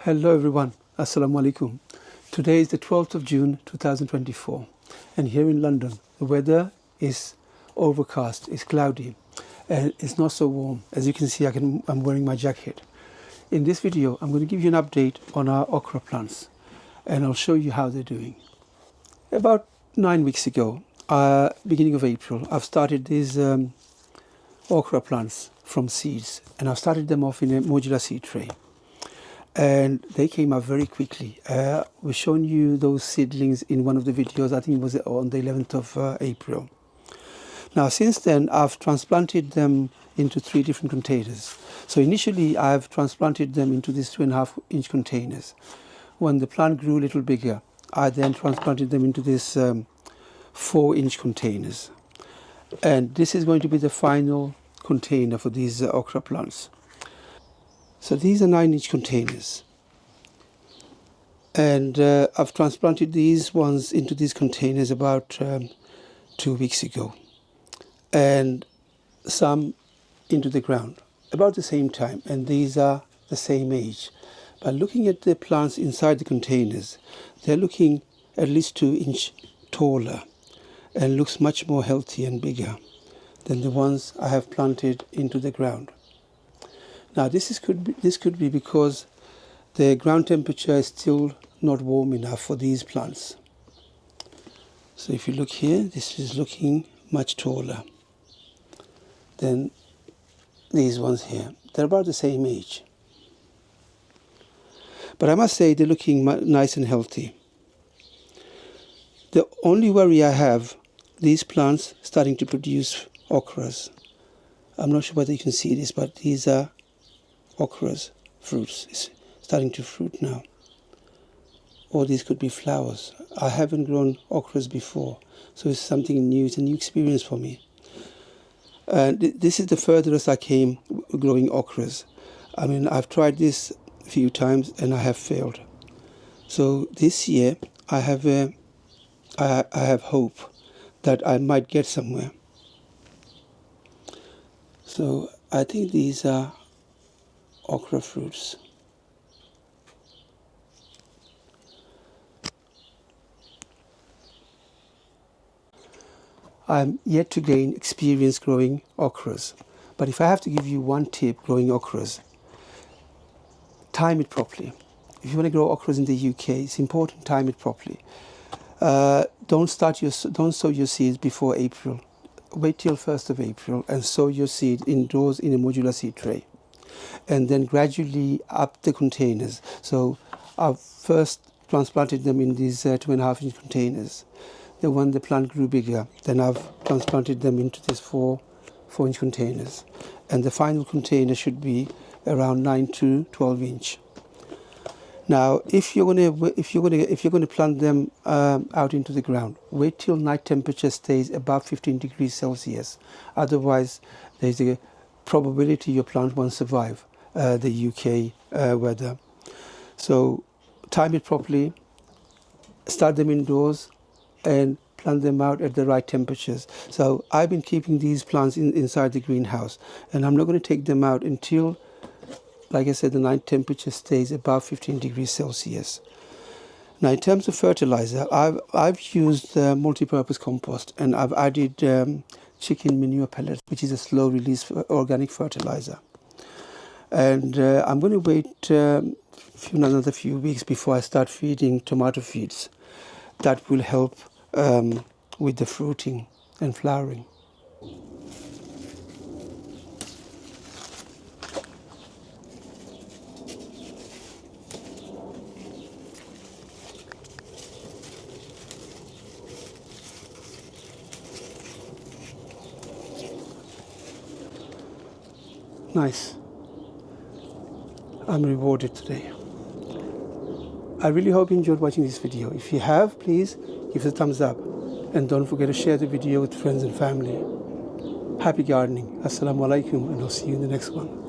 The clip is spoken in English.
Hello everyone, Assalamu alaikum. Today is the 12th of June 2024 and here in London the weather is overcast, it's cloudy and it's not so warm. As you can see I'm wearing my jacket. In this video I'm going to give you an update on our okra plants and I'll show you how they're doing. About 9 weeks ago, beginning of April, I've started these okra plants from seeds and I've started them off in a modular seed tray. And they came up very quickly. We've shown you those seedlings in one of the videos, I think it was on the 11th of April. Now since then I've transplanted them into 3 different containers. So initially I've transplanted them into these 2.5-inch containers. When the plant grew a little bigger, I then transplanted them into this 4-inch containers. And this is going to be the final container for these okra plants. So these are 9-inch containers, and I've transplanted these ones into these containers about 2 weeks ago, and some into the ground about the same time, and these are the same age. But looking at the plants inside the containers, they're looking at least 2 inches taller and looks much more healthy and bigger than the ones I have planted into the ground. Now this could be because the ground temperature is still not warm enough for these plants. So if you look here, this is looking much taller than these ones here. They're about the same age. But I must say they're looking nice and healthy. The only worry I have, these plants starting to produce okras. I'm not sure whether you can see this, but these are okras, fruits. It's starting to fruit now. Or these could be flowers. I haven't grown okras before, so it's something new. It's a new experience for me. This is the furthest I came growing okras. I mean, I've tried this a few times and I have failed. So this year I have hope that I might get somewhere. So I think these are okra fruits. I'm yet to gain experience growing okras, but if I have to give you one tip growing okras, time it properly. If you want to grow okras in the UK, it's important to time it properly. Don't sow your seeds before April. Wait till 1st of April and sow your seed indoors in a modular seed tray. And then gradually up the containers. So I've first transplanted them in these 2.5-inch containers. Then when the plant grew bigger, then I've transplanted them into these 4-inch containers. And the final container should be around 9 to 12 inch. Now, if you're going to plant them out into the ground, wait till night temperature stays above 15 degrees Celsius. Otherwise, there's a probability your plant won't survive the UK weather. So time it properly, start them indoors and plant them out at the right temperatures. So I've been keeping these plants inside the greenhouse and I'm not going to take them out until, like I said, the night temperature stays above 15 degrees Celsius. Now in terms of fertilizer, I've used multi-purpose compost and I've added chicken manure pellets, which is a slow release organic fertilizer. And I'm going to wait another few weeks before I start feeding tomato feeds. That will help with the fruiting and flowering. Nice. I'm rewarded today. I really hope you enjoyed watching this video. If you have, please give it a thumbs up and don't forget to share the video with friends and family. Happy gardening. Assalamu alaikum, and I'll see you in the next one.